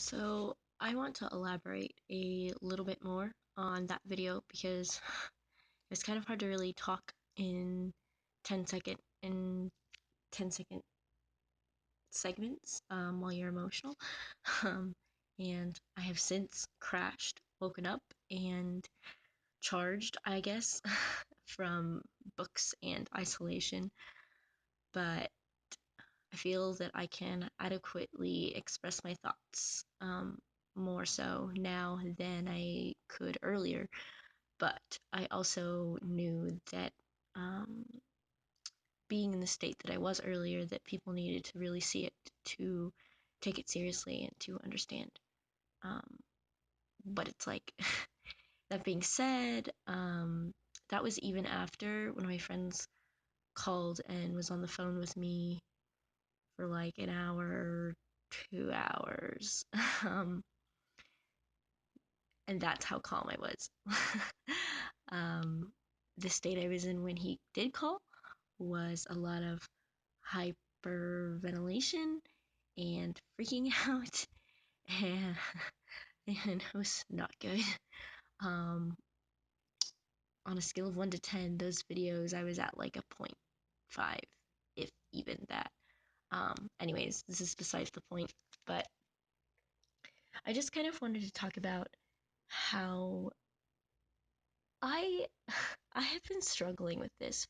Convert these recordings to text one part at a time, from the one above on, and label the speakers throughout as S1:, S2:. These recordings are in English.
S1: So I want to elaborate a little bit more on that video because it's kind of hard to really talk in 10-second segments while you're emotional. Um, and I have since crashed, woken up, and charged, I guess, from books and isolation. But I feel that I can adequately express my thoughts more so now than I could earlier. But I also knew that um, being in the state that I was earlier, that people needed to really see it to take it seriously and to understand. Um, but it's like, that being said, that was even after one of my friends called and was on the phone with me for like an hour, 2 hours. um, and that's how calm I was. um, the state I was in when he did call was a lot of hyperventilation and freaking out, and, and it was not good. Um, on a scale of 1 to 10, those videos I was at like a point 5, if even that. Anyways, this is besides the point, but I just kind of wanted to talk about how I I have been struggling with this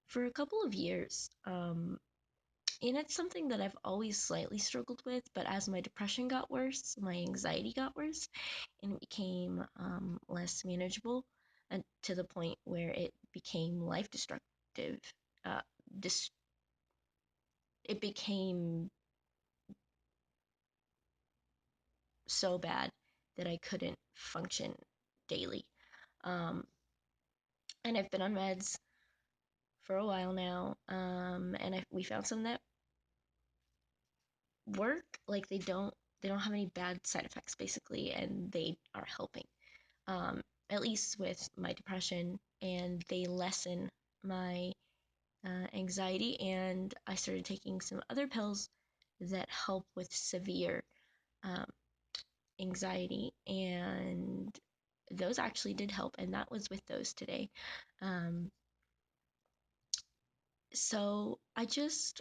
S1: for a couple of years. And it's something that I've always slightly struggled with, but as my depression got worse, my anxiety got worse, and it became less manageable, and to the point where it became life destructive. Uh, dis- it became so bad that I couldn't function daily. Um, and I've been on meds for a while now, and we found some that work. Like they don't have any bad side effects basically, and they are helping. At least with my depression, and they lessen my anxiety. And I started taking some other pills that help with severe um, anxiety, and those actually did help. And that was with those today. Um, so I just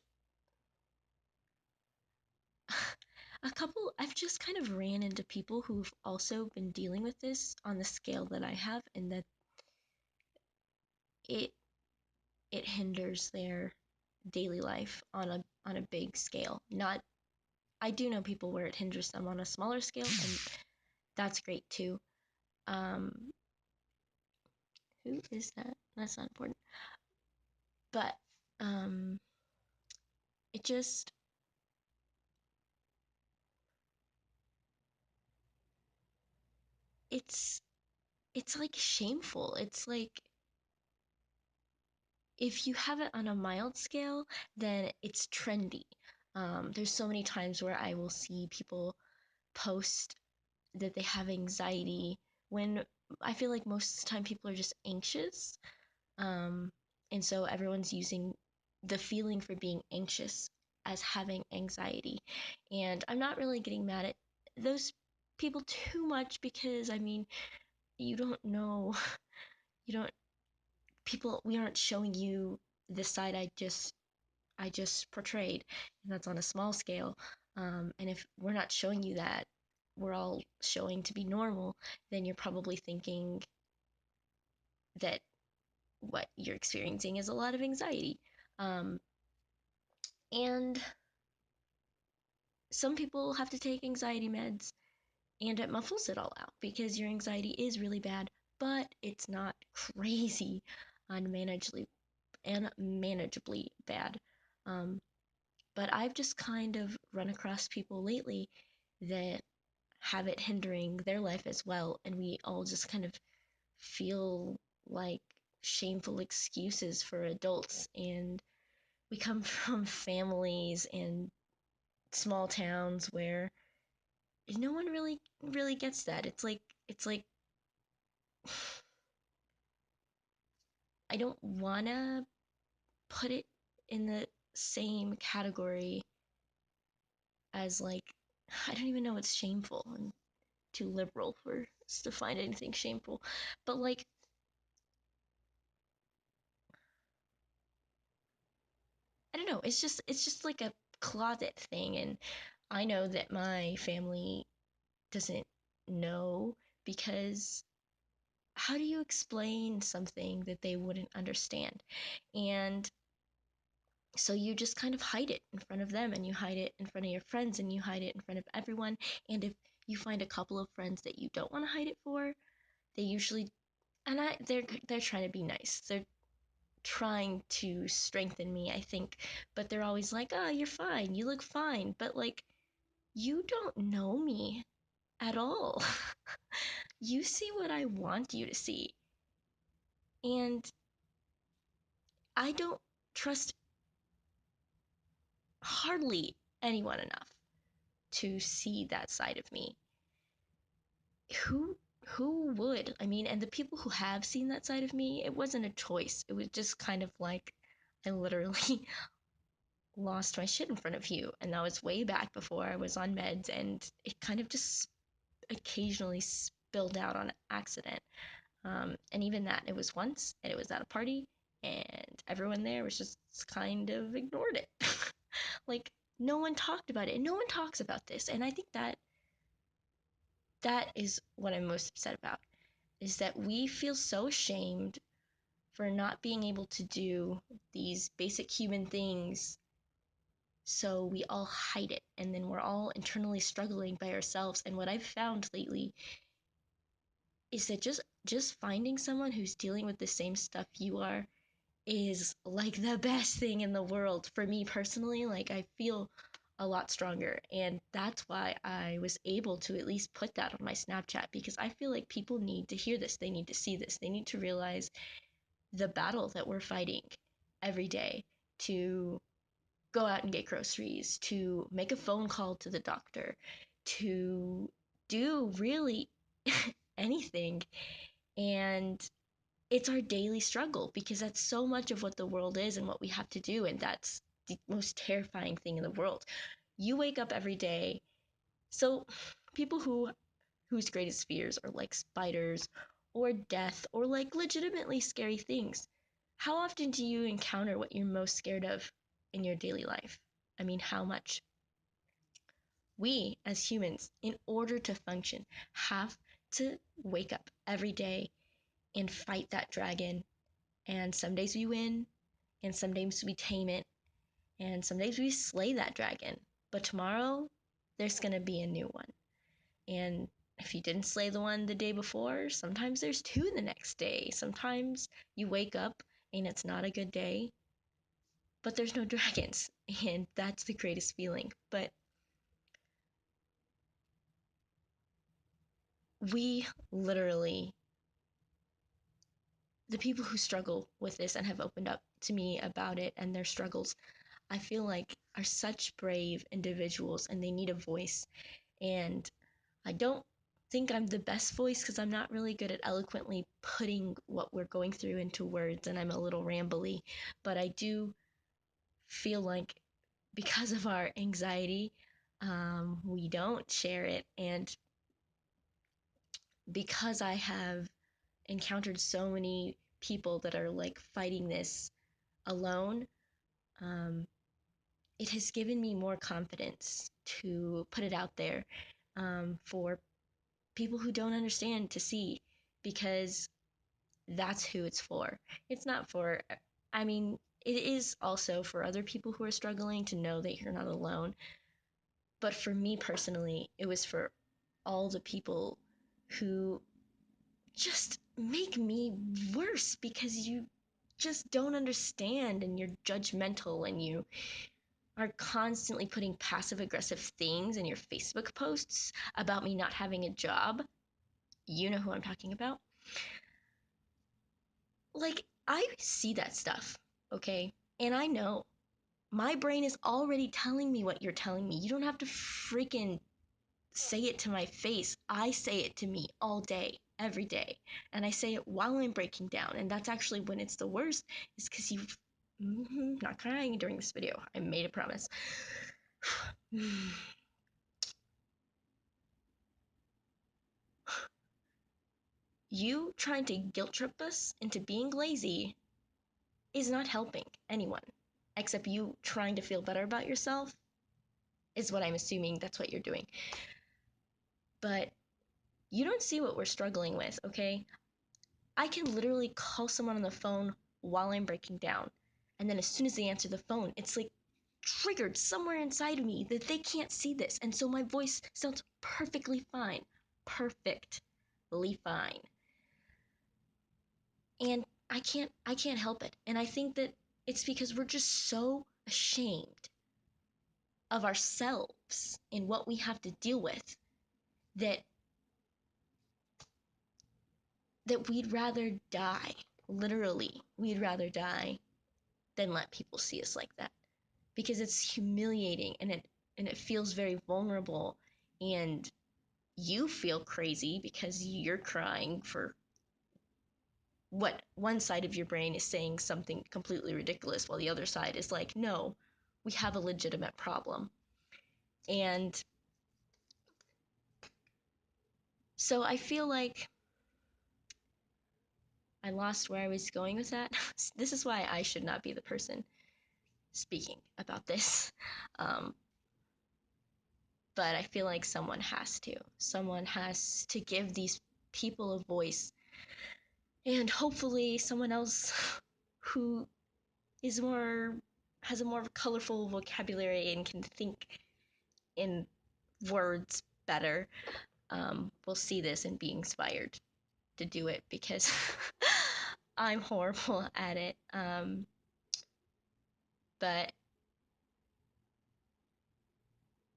S1: I've just kind of ran into people who've also been dealing with this on the scale that I have, and that it it hinders their daily life on a big scale. Not I do know people where it hinders them on a smaller scale, and that's great too. Um, who is that? That's not important. But um, it just it's it's like shameful. It's like if you have it on a mild scale, then it's trendy. There's so many times where I will see people post that they have anxiety when I feel like most of the time people are just anxious. Um, and so everyone's using the feeling for being anxious as having anxiety. And I'm not really getting mad at those people too much because, I mean, you don't know, you don't, people, we aren't showing you the side I just portrayed, and that's on a small scale. And if we're not showing you that, we're all showing to be normal, then you're probably thinking that what you're experiencing is a lot of anxiety. Um, and some people have to take anxiety meds, and it muffles it all out because your anxiety is really bad, but it's not crazy unmanageably and manageably bad. Um, but I've just kind of run across people lately that have it hindering their life as well, and we all just kind of feel like shameful excuses for adults. And we come from families and small towns where no one really gets that. It's like I don't wanna put it in the same category as like I don't even know what's shameful. I'm too liberal for us to find anything shameful. But like, I don't know, it's just like a closet thing, and I know that my family doesn't know, because how do you explain something that they wouldn't understand? And so you just kind of hide it in front of them, and you hide it in front of your friends, and you hide it in front of everyone. And if you find a couple of friends that you don't want to hide it for, they usually, and they're trying to be nice. They're trying to strengthen me, I think, but they're always like, "Oh, you're fine. You look fine." But like, you don't know me at all. You see what I want you to see. And I don't trust hardly anyone enough to see that side of me. Who would? I mean, and the people who have seen that side of me, it wasn't a choice. It was just kind of like I literally lost my shit in front of you, and that was way back before I was on meds, and it kind of just occasionally spilled out on accident. And even that, it was once, and it was at a party, and everyone there was just kind of ignored it. Like, no one talked about it, and no one talks about this. And I think that is what I'm most upset about, is that we feel so ashamed for not being able to do these basic human things. So we all hide it, and then we're all internally struggling by ourselves. And what I've found lately is that just finding someone who's dealing with the same stuff you are is like the best thing in the world for me personally. Like, I feel a lot stronger, and that's why I was able to at least put that on my Snapchat, because I feel like people need to hear this. They need to see this. They need to realize the battle that we're fighting every day to go out and get groceries, to make a phone call to the doctor, to do really anything. And it's our daily struggle, because that's so much of what the world is and what we have to do. And that's the most terrifying thing in the world. You wake up every day. So people whose greatest fears are like spiders or death or like legitimately scary things, how often do you encounter what you're most scared of in your daily life? I mean, how much? We as humans, in order to function, have to wake up every day and fight that dragon. And some days we win, and some days we tame it, and some days we slay that dragon. But tomorrow, there's gonna be a new one. And if you didn't slay the one the day before, sometimes there's two the next day. Sometimes you wake up and it's not a good day, but there's no dragons. And that's the greatest feeling. But we literally, the people who struggle with this and have opened up to me about it and their struggles, I feel like are such brave individuals, and they need a voice. And I don't think I'm the best voice, because I'm not really good at eloquently putting what we're going through into words, and I'm a little rambly. But I do feel like, because of our anxiety, we don't share it. And because I have encountered so many people that are like fighting this alone, um, it has given me more confidence to put it out there, for people who don't understand to see, because that's who it's for. It's not for, I mean, it is also for other people who are struggling to know that you're not alone. But for me personally, it was for all the people who just make me worse, because you just don't understand, and you're judgmental, and you are constantly putting passive aggressive things in your Facebook posts about me not having a job. You know who I'm talking about. Like, I see that stuff, okay? And I know my brain is already telling me what you're telling me. You don't have to freaking say it to my face. I say it to me all day, every day. And I say it while I'm breaking down. And that's actually when it's the worst, is because you've not crying during this video. I made a promise. you trying to guilt trip us into being lazy is not helping anyone, except you trying to feel better about yourself is what I'm assuming that's what you're doing. But you don't see what we're struggling with, okay? I can literally call someone on the phone while I'm breaking down. And then as soon as they answer the phone, it's like triggered somewhere inside of me that they can't see this. And so my voice sounds perfectly fine. Perfectly fine. And I can't help it. And I think that it's because we're just so ashamed of ourselves and what we have to deal with that we'd rather die. Literally, we'd rather die than let people see us like that, because it's humiliating and it feels very vulnerable, and you feel crazy because you're crying for what one side of your brain is saying something completely ridiculous while the other side is like, no, we have a legitimate problem. And so I feel like I lost where I was going with that. This is why I should not be the person speaking about this. Um, but I feel like someone has to. Someone has to give these people a voice. And hopefully someone else who is more has a more colorful vocabulary and can think in words better will see this and be inspired to do it, because I'm horrible at it. But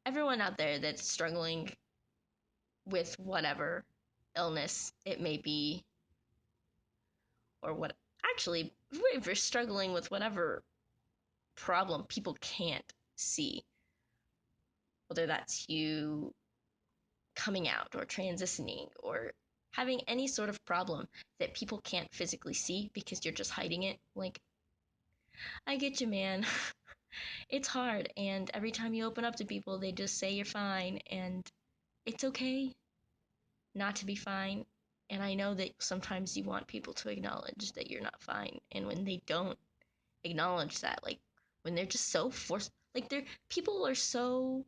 S1: everyone out there that's struggling with whatever illness it may be, or what actually, if you're struggling with whatever problem people can't see, whether that's you coming out or transitioning or having any sort of problem that people can't physically see because you're just hiding it, like, I get you, man. It's hard, and every time you open up to people, they just say you're fine, and it's okay not to be fine. And I know that sometimes you want people to acknowledge that you're not fine, and when they don't acknowledge that, like when they're just so forced, like they're people are so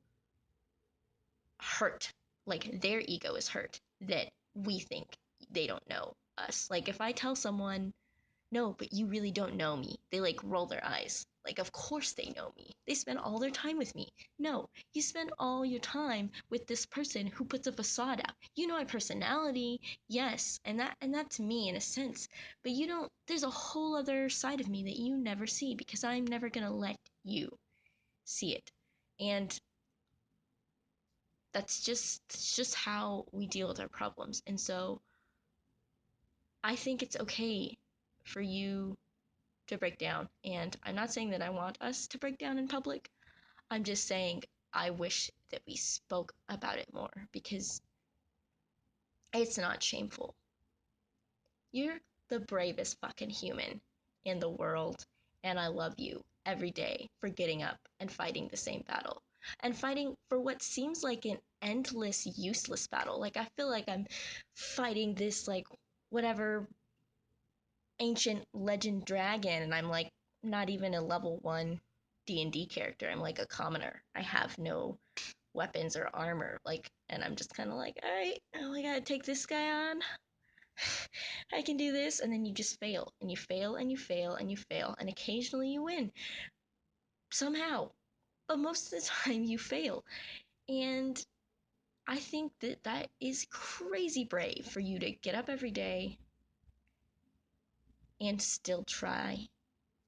S1: hurt, like their ego is hurt that we think they don't know us. Like if I tell someone, no, but you really don't know me, they like roll their eyes. Like, of course they know me. They spend all their time with me. No, you spend all your time with this person who puts a facade out. You know my personality, yes, and that's me in a sense. But you don't. There's a whole other side of me that you never see, because I'm never gonna let you see it. And that's just how we deal with our problems. And so I think it's okay for you to break down. And I'm not saying that I want us to break down in public. I'm just saying I wish that we spoke about it more, because it's not shameful. You're the bravest fucking human in the world, and I love you every day for getting up and fighting the same battle. And fighting for what seems like an endless, useless battle. Like, I feel like I'm fighting this, like, whatever ancient legend dragon, and I'm like not even a level 1 D&D character. I'm like a commoner. I have no weapons or armor, like, and I'm just kind of like, all right, oh, I gotta take this guy on. I can do this. And then you just fail, and you fail, and you fail, and you fail, and occasionally you win somehow, but most of the time you fail. And I think that that is crazy brave for you to get up every day and still try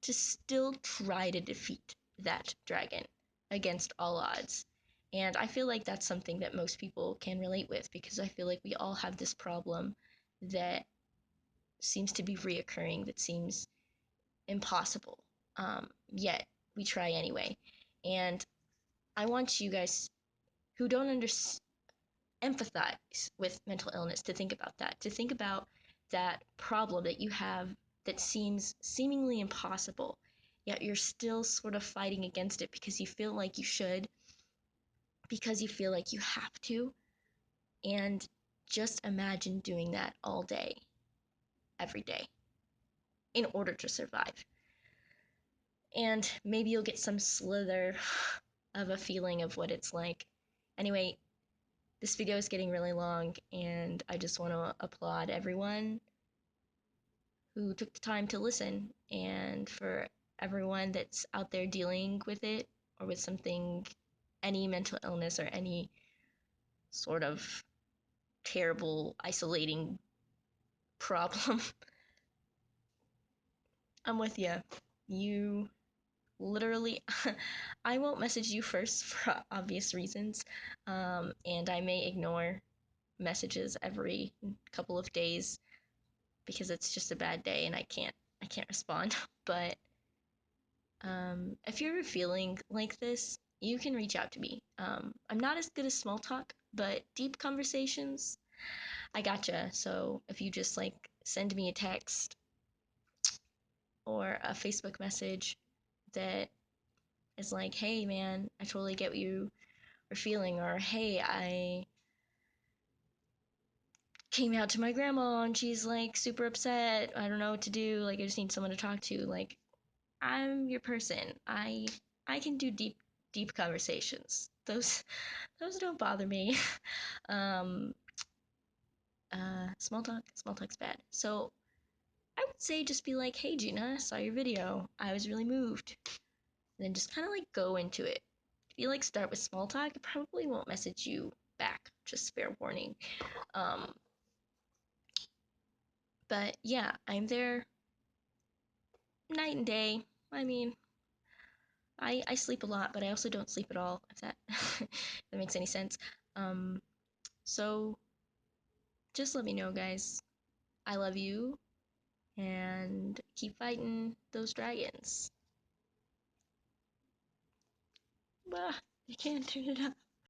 S1: to defeat that dragon against all odds. And I feel like that's something that most people can relate with, because I feel like we all have this problem that seems to be reoccurring, that seems impossible. Yet we try anyway. And I want you guys who don't empathize with mental illness to think about that, to think about that problem that you have that seems seemingly impossible, yet you're still sort of fighting against it because you feel like you should, because you feel like you have to. And just imagine doing that all day. every day in order to survive. And maybe you'll get some slither of a feeling of what it's like. Anyway, this video is getting really long, and I just want to applaud everyone who took the time to listen, and for everyone that's out there dealing with it or with something, any mental illness or any sort of terrible, isolating problem. I'm with you. You literally, I won't message you first for obvious reasons, and I may ignore messages every couple of days because it's just a bad day and I can't respond. But if you're feeling like this, you can reach out to me. I'm not as good as small talk, but deep conversations, I gotcha. So if you just like send me a text or a Facebook message that is like, hey man, I totally get what you are feeling, or hey, I came out to my grandma and she's like super upset. I don't know what to do. Like I just need someone to talk to. Like I'm your person. I can do deep conversations. Those don't bother me. um small talk's bad. So I would say just be like, hey Gina, I saw your video. I was really moved. And then just kind of like go into it. If you like start with small talk, I probably won't message you back. Just fair warning. Um, but yeah, I'm there night and day. I mean, I sleep a lot, but I also don't sleep at all. If that if that makes any sense. Um, so just let me know, guys. I love you, and keep fighting those dragons. Bah, I can't turn it up.